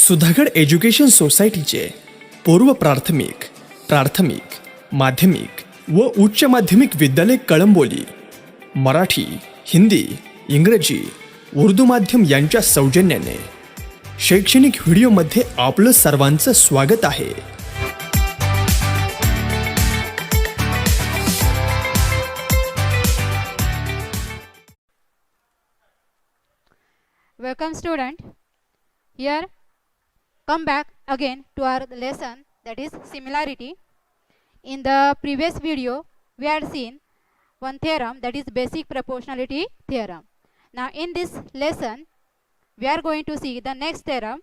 Sudhagad education सोसायटीचे पूर्व प्राथमिक, प्राथमिक, माध्यमिक व उच्च माध्यमिक विद्यालय कळंबोली मराठी, हिंदी, इंग्रजी, उर्दू माध्यम यांच्या सौजन्याने शैक्षणिक व्हिडिओमध्ये आपलं सर्वांचं स्वागत आहे. Welcome student. Here come back again to our lesson, that is similarity. In the previous video we had seen one theorem, that is basic proportionality theorem. Now in this lesson we are going to see the next theorem.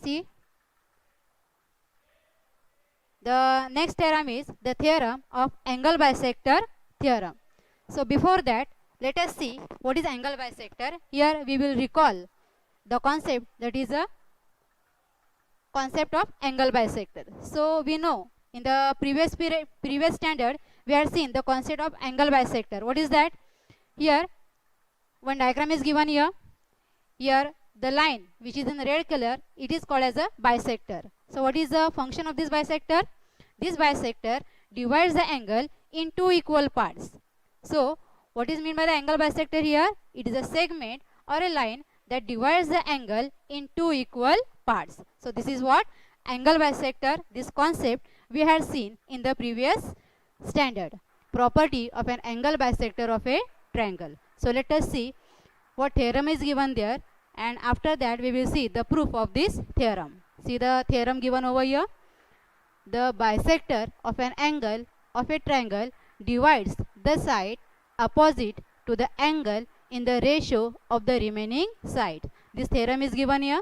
See, the next theorem is the theorem of angle bisector theorem. So before that, let us see what is angle bisector. Here we will recall the concept, that is a concept of angle bisector. So we know in the previous standard we have seen the concept of angle bisector. What is that? Here one diagram is given here. Here the line which is in red color, it is called as a bisector. So what is the function of this bisector? This bisector divides the angle in two equal parts. So what is meant by the angle bisector here? It is a segment or a line that divides the angle in two equal parts. So this is what angle bisector, this concept we had seen in the previous standard. Property of an angle bisector of a triangle. So let us see what theorem is given there, and after that we will see the proof of this theorem. See the theorem given over here. The bisector of an angle of a triangle divides the side opposite to the angle in the ratio of the remaining side. This theorem is given here.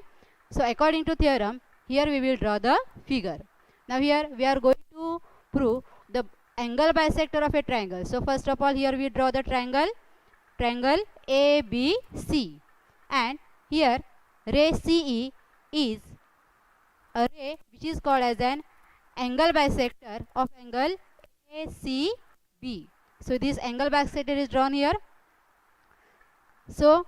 So according to theorem, here we will draw the figure. Now here we are going to prove the angle bisector of a triangle. So first of all, here we draw the triangle ABC, and here ray CE is a ray which is called as an angle bisector of angle ACB. So this angle bisector is drawn here. So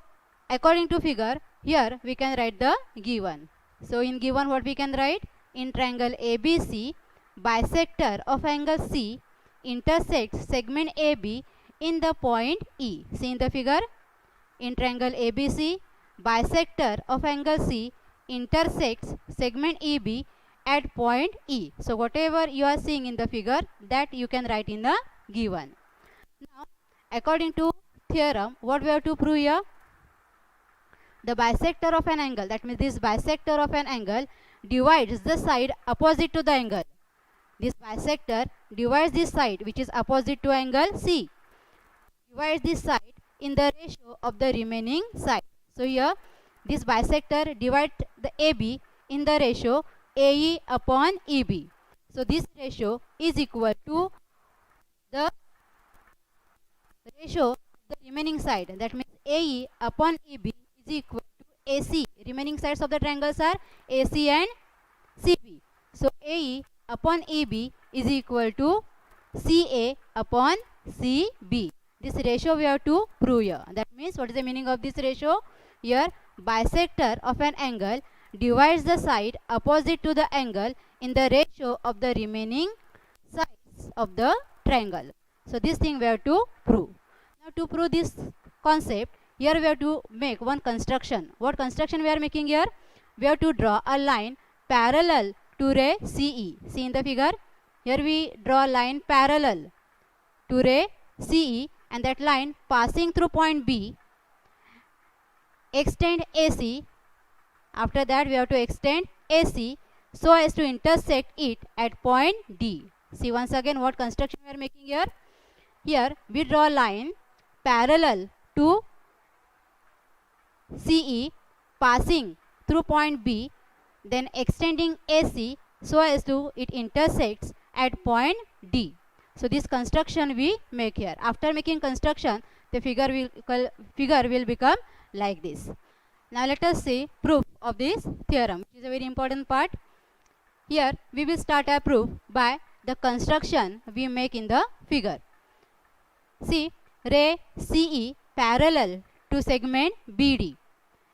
according to figure, here we can write the given. So in given, what we can write? In triangle ABC, bisector of angle C intersects segment AB in the point E. See in the figure. In triangle ABC, bisector of angle C intersects segment EB at point E. So whatever you are seeing in the figure, that you can write in the given. Now according to theorem, what we have to prove here? The bisector of an angle, that means this bisector of an angle divides the side opposite to the angle. This bisector divides this side which is opposite to angle C, divides this side in the ratio of the remaining side. So here this bisector divides the AB in the ratio AE upon EB. So this ratio is equal to the ratio of the remaining side, that means AE upon EB is equal to AC. Remaining sides of the triangles are AC and CB. So AE upon EB is equal to CA upon CB. This ratio we have to prove here. That means what is the meaning of this ratio? Here bisector of an angle divides the side opposite to the angle in the ratio of the remaining sides of the triangle. So this thing we have to prove. Now to prove this concept, here we have to make one construction. What construction we are making here? We have to draw a line parallel to ray CE. See in the figure. Here we draw a line parallel to ray CE, and that line passing through point B, extend AC. After that we have to extend AC so as to intersect it at point D. See once again what construction we are making here. Here we draw a line parallel to CE passing through point B, then extending AC so as to it intersects at point D. So this construction we make here. After making construction, the figure will become like this. Now let us see proof of this theorem, which is a very important part. Here we will start our proof by the construction we make in the figure. See, ray CE parallel to segment BD,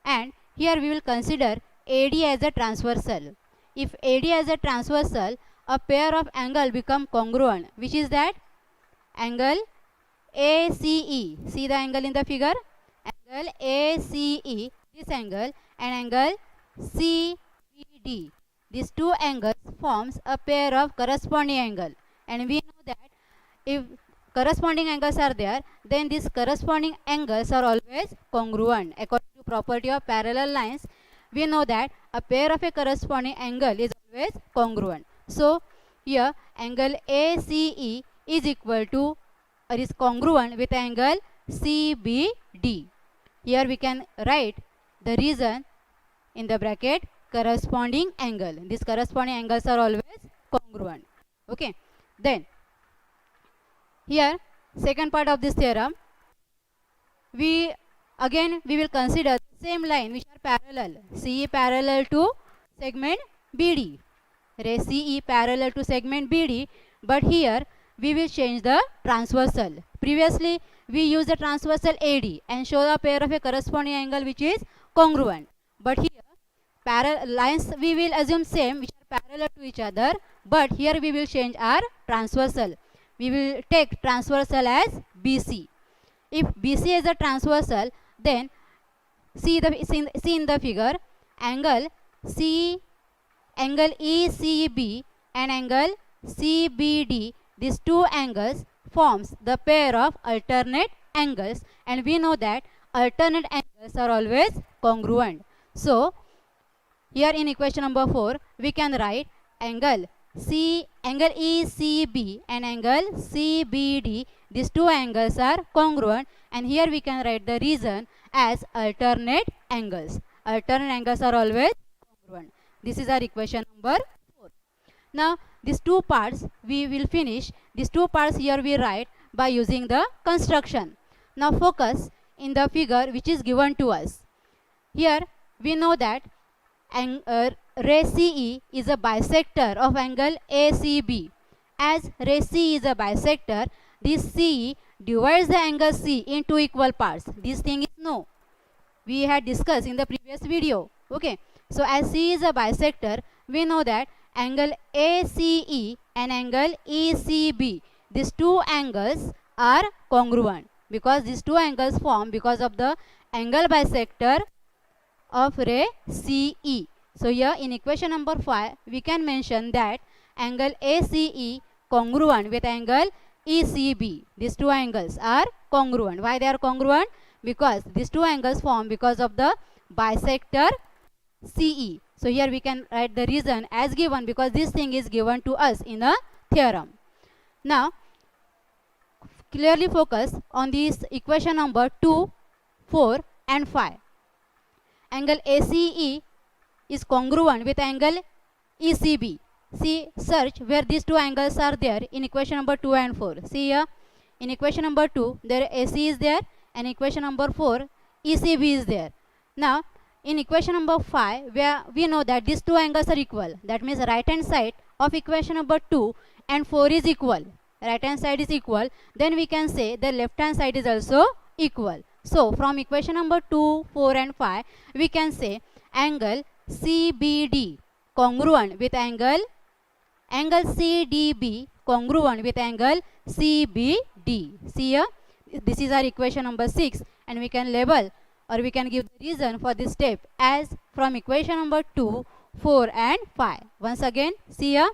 and Here we will consider AD as a transversal. If AD as a transversal, a pair of angle become congruent, which is that angle ACE. See the angle in the figure? Angle ACE, this angle, and angle CBD. These two angles forms a pair of corresponding angle, and we know that if corresponding angles are there, then these corresponding angles are always congruent. According to property of parallel lines, we know that a pair of a corresponding angle is always congruent. So here angle ACE is equal to or is congruent with angle CBD. Here we can write the reason in the bracket corresponding angle. These corresponding angles are always congruent. Okay. Then here second part of this theorem, we will consider the same line which are parallel. CE parallel to segment BD. Ray CE parallel to segment BD, but here we will change the transversal. Previously we used the transversal AD and show a pair of a corresponding angle which is congruent. But here lines we will assume same which are parallel to each other, but here we will change our transversal. We will take transversal as BC. If BC is a transversal, then see in the figure angle ECB and angle CBD. These two angles forms the pair of alternate angles, and we know that alternate angles are always congruent. So here in equation number 4 we can write angle ECB and angle CBD. These two angles are congruent, and here we can write the reason as alternate angles. Alternate angles are always congruent. This is our equation number 4. Now these two parts we will finish. These two parts here we write by using the construction. Now focus in the figure which is given to us. Here we know that ray CE is a bisector of angle ACB. As ray CE is a bisector, this CE divides the angle C into equal parts. This thing is no. We had discussed in the previous video. Okay. So as C is a bisector, we know that angle ACE and angle ECB, these two angles are congruent because these two angles form because of the angle bisector of ray CE. So here in equation number 5 we can mention that angle ACE congruent with angle ECB. These two angles are congruent. Why they are congruent? Because these two angles form because of the bisector CE. So here we can write the reason as given because this thing is given to us in a theorem. Now clearly focus on this equation number 2, 4 and 5. Angle ACE is congruent with angle ECB. See, search where these two angles are there in equation number 2 and 4. See here, in equation number 2, there AC is there, and equation number 4, ECB is there. Now, in equation number 5, where we know that these two angles are equal. That means right hand side of equation number 2 and 4 is equal. Right hand side is equal. Then we can say the left hand side is also equal. So, from equation number 2, 4 and 5, we can say angle CBD congruent with angle CDB congruent with angle CBD. See here, this is our equation number 6, and we can label or we can give the reason for this step as from equation number 2, 4 and 5. Once again, see here,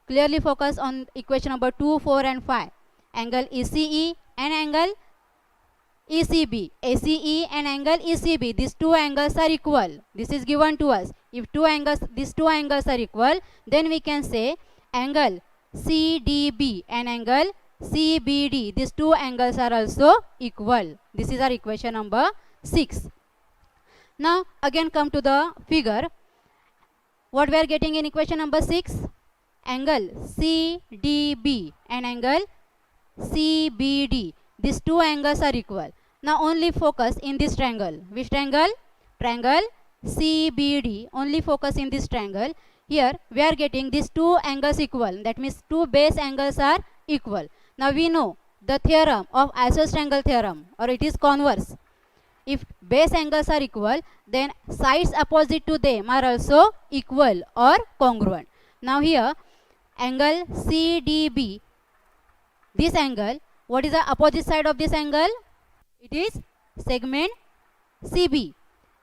clearly focus on equation number 2, 4 and 5. Angle ECE and angle ECB, ACE and angle ECB, these two angles are equal. This is given to us. If these two angles are equal, then we can say angle CDB and angle CBD, these two angles are also equal. This is our equation number 6. Now again come to the figure. What we are getting in equation number 6? Angle CDB and angle CBD. These two angles are equal. Now only focus in this triangle. Which triangle? Triangle CBD. Only focus in this triangle. Here we are getting these two angles equal. That means two base angles are equal. Now we know the theorem of isosceles triangle theorem, or it is converse. if base angles are equal, then sides opposite to them are also equal or congruent. Now here angle CDB, this angle, what is the opposite side of this angle? It is segment CB.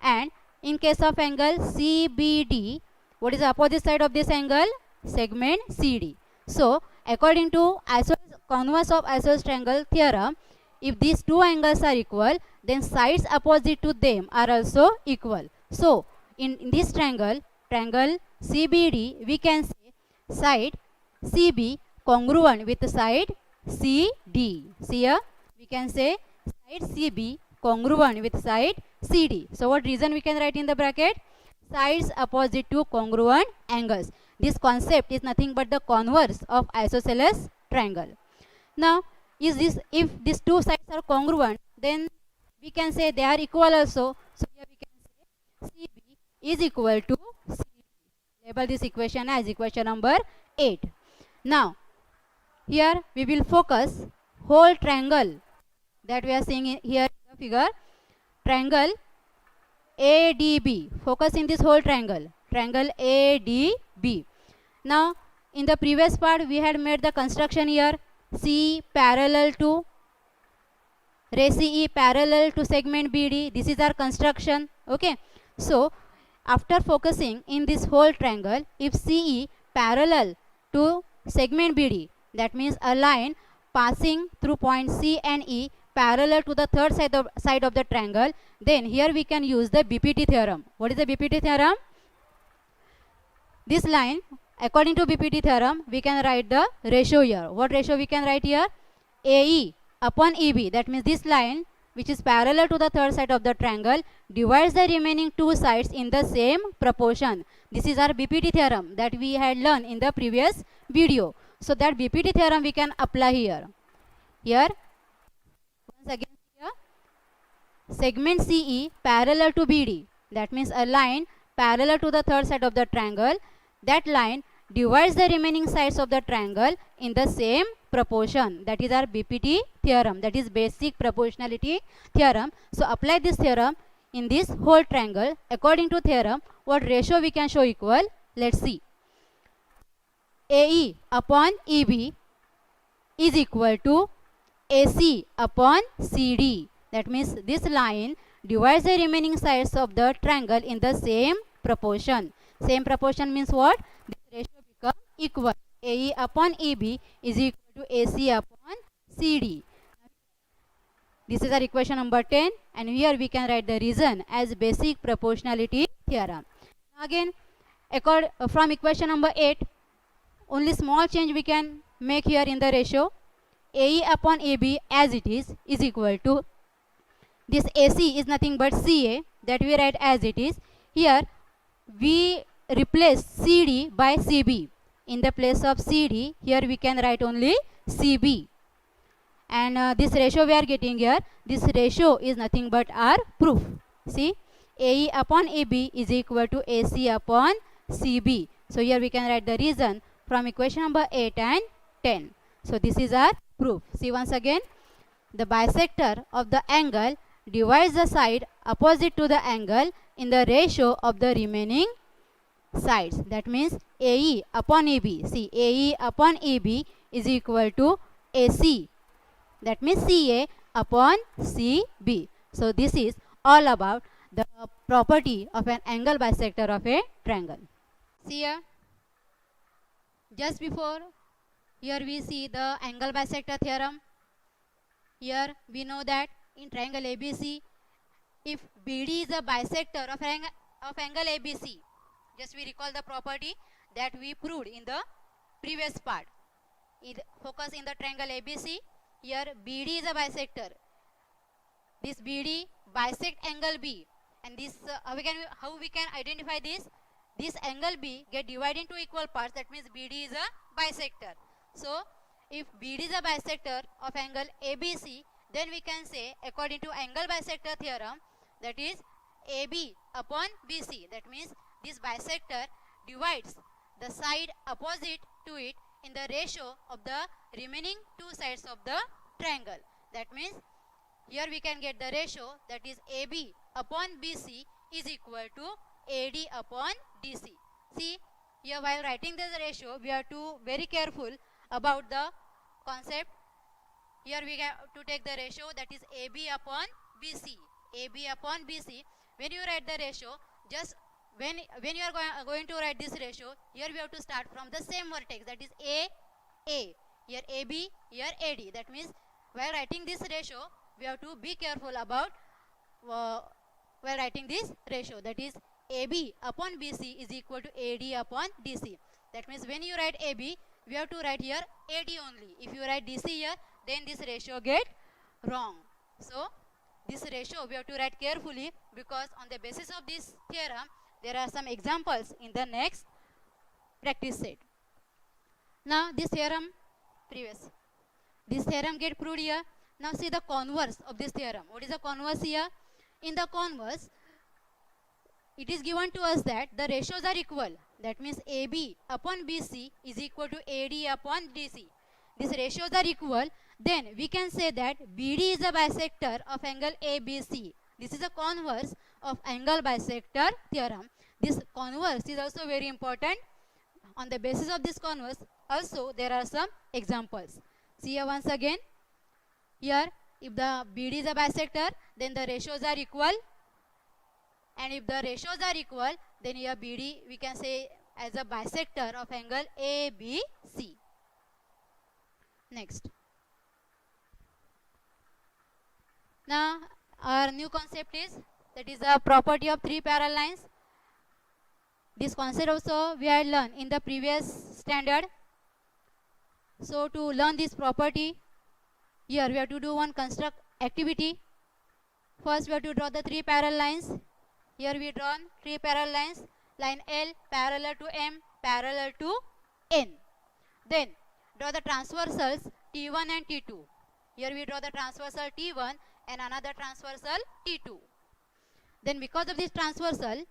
And in case of angle CBD, what is the opposite side of this angle? Segment CD. So according to converse of isosceles triangle theorem, if these two angles are equal, then sides opposite to them are also equal. So in this triangle CBD, we can say side CB congruent with side CD. See here, we can say side CB congruent with side CD. So what reason we can write in the bracket? Sides opposite to congruent angles. This concept is nothing but the converse of isosceles triangle. Now if these two sides are congruent, then we can say they are equal also. So here we can say CB is equal to CD. Label this equation as equation number 8. Now here we will focus whole triangle that we are seeing here in the figure, triangle ADB. Focus in this whole triangle ADB. Now in the previous part we had made the construction here, C parallel to ray CE parallel to segment BD. This is our construction. Okay, so after focusing in this whole triangle, if CE parallel to segment BD, that means a line passing through point C and E parallel to the third side of the triangle, then here we can use the BPT theorem. What is the BPT theorem? This line, according to BPT theorem, we can write the ratio here. What ratio we can write here? AE upon EB. That means this line, which is parallel to the third side of the triangle, divides the remaining two sides in the same proportion. This is our BPT theorem that we had learned in the previous video. So that BPT theorem we can apply here. Here, once again here, segment CE parallel to BD. That means a line parallel to the third side of the triangle. That line divides the remaining sides of the triangle in the same proportion. That is our BPT theorem. That is basic proportionality theorem. So apply this theorem in this whole triangle. According to theorem, what ratio we can show equal? Let's see. AE upon EB is equal to AC upon CD. That means this line divides the remaining sides of the triangle in the same proportion. Same proportion means what? This ratio becomes equal. AE upon EB is equal to AC upon CD. This is our equation number 10, and here we can write the reason as basic proportionality theorem. Again, from equation number 8, only small change we can make here in the ratio. AE upon AB as it is equal to, this AC is nothing but CA, that we write as it is. Here we replace CD by CB. In the place of CD, here we can write only CB. And this ratio we are getting here, this ratio is nothing but our proof. See, AE upon AB is equal to AC upon CB. So here we can write the reason from equation number 8 and 10. So this is our proof. See once again, the bisector of the angle divides the side opposite to the angle in the ratio of the remaining sides. That means AE upon AB. See, AE upon AB is equal to AC. That means CA upon CB. So this is all about the property of an angle bisector of a triangle. See here, just before, here we see the angle bisector theorem. Here we know that in triangle ABC, if BD is a bisector of angle ABC, just we recall the property that we proved in the previous part. Focus in the triangle ABC. Here BD is a bisector. This BD bisect angle B, and this how we can identify this? This angle B get divided into equal parts. That means BD is a bisector. So if BD is a bisector of angle ABC, then we can say according to angle bisector theorem, that is AB upon BC. That means this bisector divides the side opposite to it in the ratio of the remaining two sides of the triangle. That means here we can get the ratio, that is AB upon BC is equal to AD upon DC. See, here while writing this ratio, we have to very careful about the concept. Here we have to take the ratio, that is AB upon BC. AB upon BC. When you write the ratio, just when you are going to write this ratio, here we have to start from the same vertex, that is A. Here AB, here AD. That means while writing this ratio, we have to be careful about while writing this ratio, that is AB upon BC is equal to AD upon DC. That means when you write AB, we have to write here AD only. If you write DC here, then this ratio get wrong. So this ratio we have to write carefully, because on the basis of this theorem, there are some examples in the next practice set. Now this theorem get proved here. Now see the converse of this theorem. What is the converse here? In the converse, it is given to us that the ratios are equal. That means AB upon BC is equal to AD upon DC. These ratios are equal. Then we can say that BD is a bisector of angle ABC. This is a converse of angle bisector theorem. This converse is also very important. On the basis of this converse, also there are some examples. See here once again. Here, if the BD is a bisector, then the ratios are equal. And if the ratios are equal, then here BD we can say as a bisector of angle ABC. Next. Now, our new concept is, that is the property of three parallel lines. This concept also we had learned in the previous standard. So to learn this property, here we have to do one construct activity. First we have to draw the three parallel lines. Here we draw three parallel lines. Line L parallel to M, parallel to N. Then draw the transversals T1 and T2. Here we draw the transversal T1 and another transversal T2. Then because of this transversal,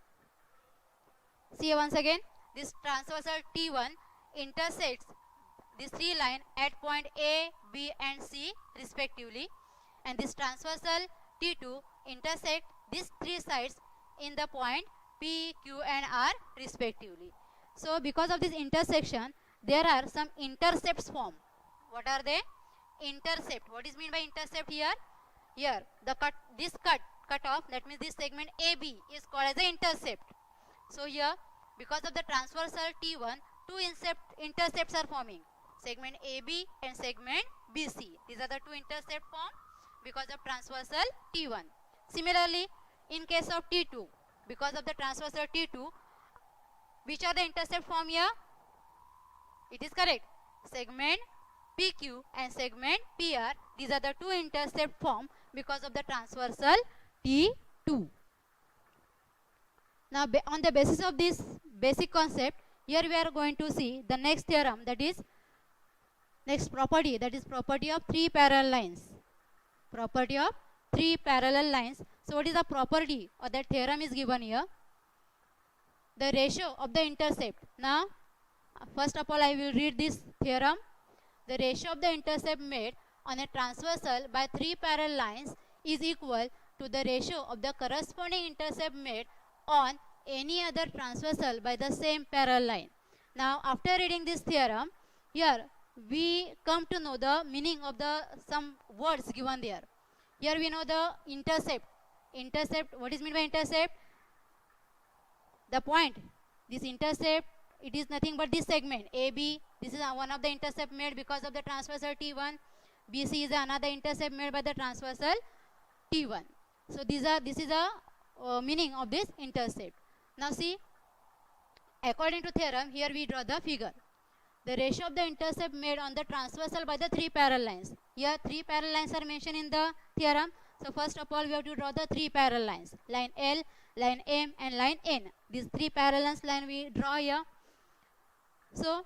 see once again, this transversal T1 intersects these three lines at point A, B and C respectively, and this transversal T2 intersect these three sides in the point P, Q and R respectively. So because of this intersection, there are some intercepts formed. What are they? Intercept. What is meant by intercept here? Here the cut off, that means this segment AB is called as the intercept. So here, because of the transversal T1, two intercepts are forming, segment AB and segment BC. These are the two intercept formed because of transversal T1. Similarly, in case of T2, because of the transversal T2, which are the intercept formed here? It is correct. Segment PQ and segment PR. These are the two intercept formed because of the transversal T2. Now, on the basis of this basic concept, here we are going to see the next theorem, that is next property, that is property of three parallel lines. Property of three parallel lines. So what is the property or that theorem is given here? The ratio of the intercept. Now first of all I will read this theorem. The ratio of the intercept made on a transversal by three parallel lines is equal to the ratio of the corresponding intercept made on any other transversal by the same parallel line. Now after reading this theorem, here we come to know the meaning of the some words given there. Here we know the intercept. Intercept, what is meant by intercept? The point. This intercept, it is nothing but this segment AB. This is one of the intercept made because of the transversal T1. BC is another intercept made by the transversal T1. So this is a meaning of this intercept. Now see, according to theorem, here we draw the figure. The ratio of the intercept made on the transversal by the three parallel lines. Here three parallel lines are mentioned in the theorem. So first of all we have to draw the three parallel lines. Line L, line M and line N. These three parallel lines we draw here. So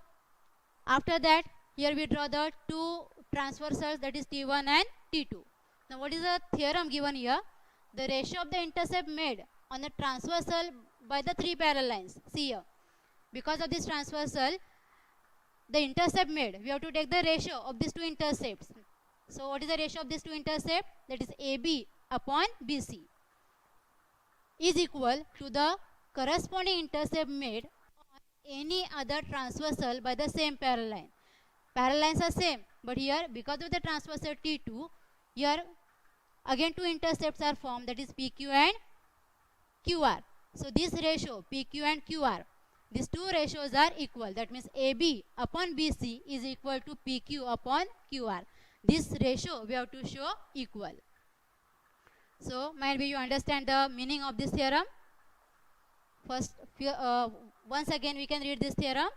after that, here we draw the two transversals, that is T1 and T2. Now what is the theorem given here? The ratio of the intercept made on the transversal by the three parallel lines. See here, because of this transversal, the intercept made, we have to take the ratio of these two intercepts. So what is the ratio of these two intercepts? That is AB upon BC is equal to the corresponding intercept made on any other transversal by the same parallel line. Parallel lines are same, but here because of the transversal T2, here again two intercepts are formed, that is PQ and QR. So this ratio PQ and QR, these two ratios are equal. That means AB upon BC is equal to PQ upon QR. This ratio we have to show equal. So might be you understand the meaning of this theorem. First, once again we can read this theorem.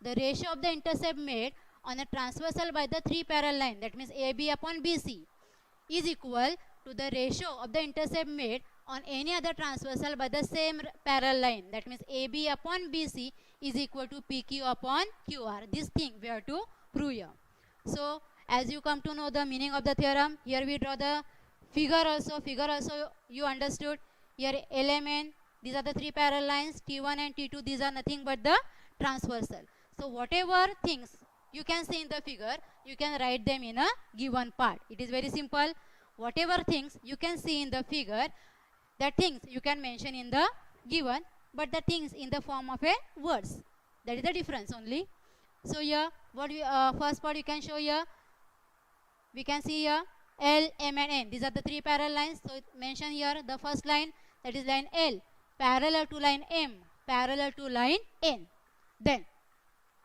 The ratio of the intercept made on a transversal by the three parallel line, that means AB upon BC, is equal to the ratio of the intercept made on any other transversal by the same parallel line, that means AB upon BC is equal to PQ upon QR. This thing we have to prove here. So as you come to know the meaning of the theorem, here we draw the figure also you understood. Here LMN, these are the three parallel lines, T1 and T2, these are nothing but the transversal. So whatever things you can see in the figure, you can write them in a given part. It is very simple. Whatever things you can see in the figure, that things you can mention in the given, but the things in the form of a words. That is the difference only. So here, what we first part you can show here. We can see here L, M and N. These are the three parallel lines. So mention here the first line, that is line L, parallel to line M, parallel to line N. Then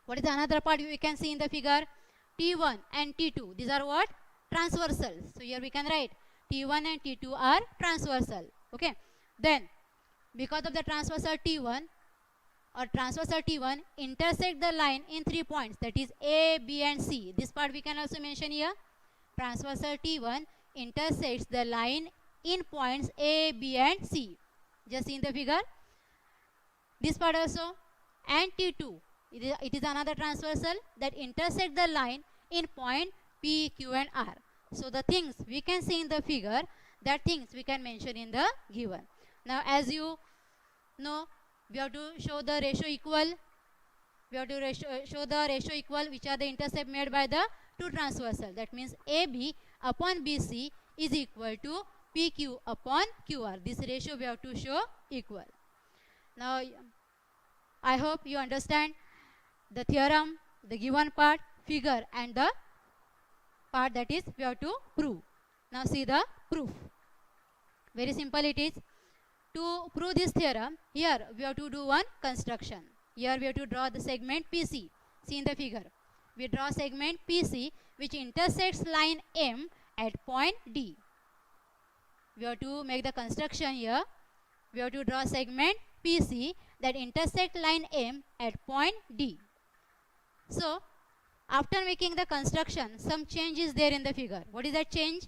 what is the another part we can see in the figure? T1 and T2. These are what? Transversal. So here we can write T1 and T2 are transversal. Okay. Then because of the transversal T1 or transversal T1 intersect the line in 3 points, that is A, B and C. This part we can also mention here. Transversal T1 intersects the line in points A, B and C. Just see in the figure. This part also. And T2. It is another transversal that intersect the line in point P, Q and R. So the things we can see in the figure, that things we can mention in the given. Now as you know, we have to show the ratio equal. We have to show the ratio equal, which are the intercept made by the two transversal. That means AB upon BC is equal to PQ upon QR. This ratio we have to show equal. Now I hope you understand the theorem, the given part, figure and the part that is we have to prove. Now see the proof. Very simple it is. To prove this theorem, here we have to do one construction. Here we have to draw the segment PC. See in the figure. We draw segment PC which intersects line M at point D. We have to make the construction here. We have to draw segment PC that intersect line M at point D. So after making the construction, some change is there in the figure. What is that change?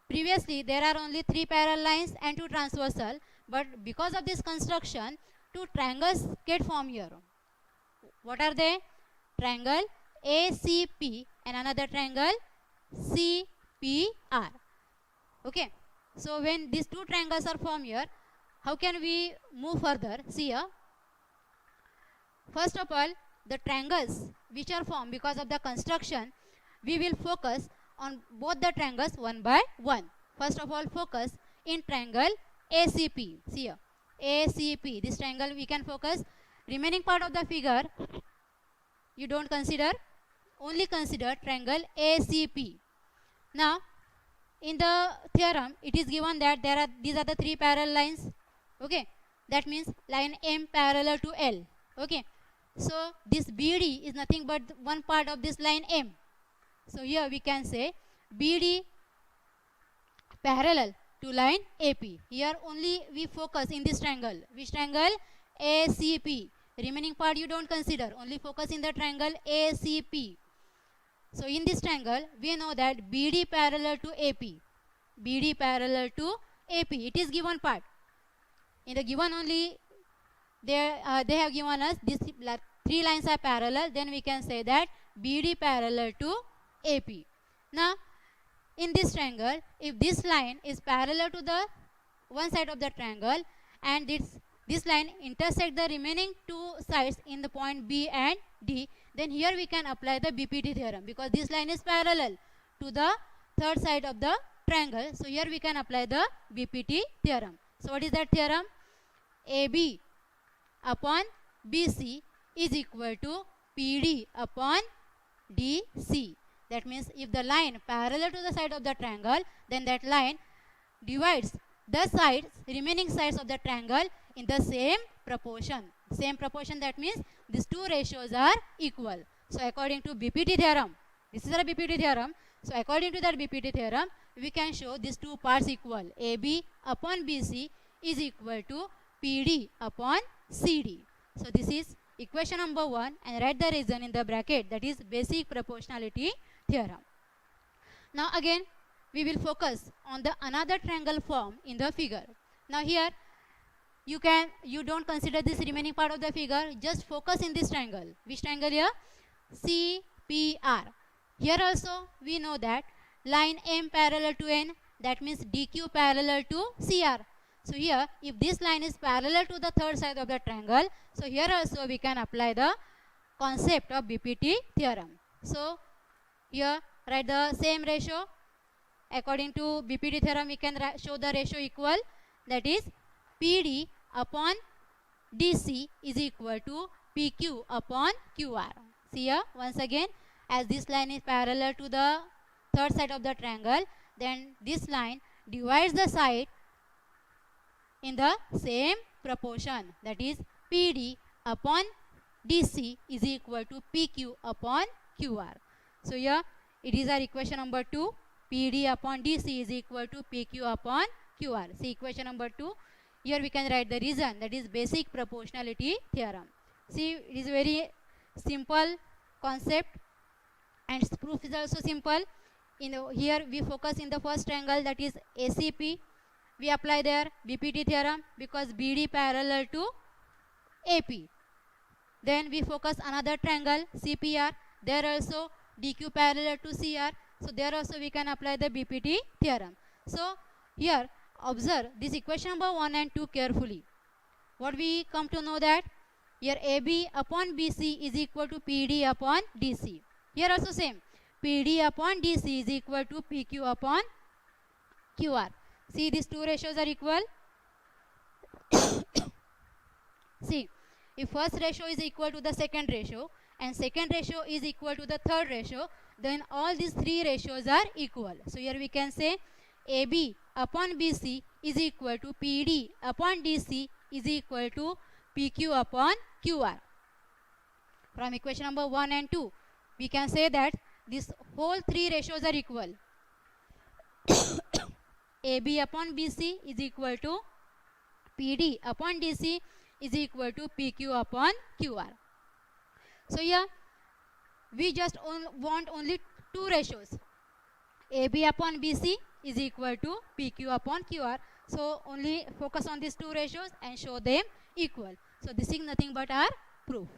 Previously there are only 3 parallel lines and 2 transversal, but because of this construction 2 triangles get formed here. What are they? Triangle ACP and another triangle CPR. Okay. So when these 2 triangles are formed here, how can we move further? See here. First of all, the triangles which are formed because of the construction, we will focus on both the triangles one by one. First of all, focus in triangle ACP. See here. ACP. This triangle we can focus. Remaining part of the figure, you don't consider. Only consider triangle ACP. Now, in the theorem, it is given that these are the 3 parallel lines. Okay. That means line M parallel to L. Okay. So this BD is nothing but one part of this line M. So here we can say BD parallel to line AP. Here only we focus in this triangle. Which triangle? ACP. Remaining part you don't consider. Only focus in the triangle ACP. So in this triangle we know that BD parallel to AP. BD parallel to AP. It is given part. In the given only they have given us these 3 lines are parallel. Then we can say that BD parallel to AP. Now in this triangle, if this line is parallel to the one side of the triangle and this line intersect the remaining 2 sides in the point B and D, then here we can apply the BPT theorem because this line is parallel to the third side of the triangle. So here we can apply the BPT theorem. So what is that theorem? AB upon BC is equal to PD upon DC. That means if the line parallel to the side of the triangle, then that line divides the sides, remaining sides of the triangle in the same proportion. Same proportion, that means these two ratios are equal. So according to BPT theorem, this is a BPT theorem. So according to that BPT theorem, we can show these two parts equal. AB upon BC is equal to PD upon CD. So this is equation number 1, and write the reason in the bracket, that is basic proportionality theorem. Now again we will focus on the another triangle form in the figure. Now here you don't consider this remaining part of the figure, just focus in this triangle. Which triangle here? CPR. Here also we know that line M parallel to N, that means DQ parallel to CR. So here if this line is parallel to the third side of the triangle, so here also we can apply the concept of BPT theorem. So here write the same ratio. According to BPT theorem, we can show the ratio equal, that is PD upon DC is equal to PQ upon QR. See here once again, as this line is parallel to the third side of the triangle, then this line divides the side in the same proportion, that is PD upon DC is equal to PQ upon QR. So here it is our equation number 2. PD upon DC is equal to PQ upon QR. See equation number 2. Here we can write the reason, that is basic proportionality theorem. See, it is very simple concept and proof is also simple. Here we focus in the first triangle, that is ACP. We apply there BPT theorem because BD parallel to AP. Then we focus another triangle CPR. There also DQ parallel to CR. So there also we can apply the BPT theorem. So here observe this equation number 1 and 2 carefully. What we come to know that here AB upon BC is equal to PD upon DC. Here also same, PD upon DC is equal to PQ upon QR. See, these two ratios are equal. See, if first ratio is equal to the second ratio and second ratio is equal to the third ratio, then all these three ratios are equal. So here we can say AB upon BC is equal to PD upon DC is equal to PQ upon QR. From equation number 1 and 2, we can say that these whole three ratios are equal. AB upon BC is equal to PD upon DC is equal to PQ upon QR. So here we just want only two ratios. AB upon BC is equal to PQ upon QR. So only focus on these two ratios and show them equal. So this is nothing but our proof.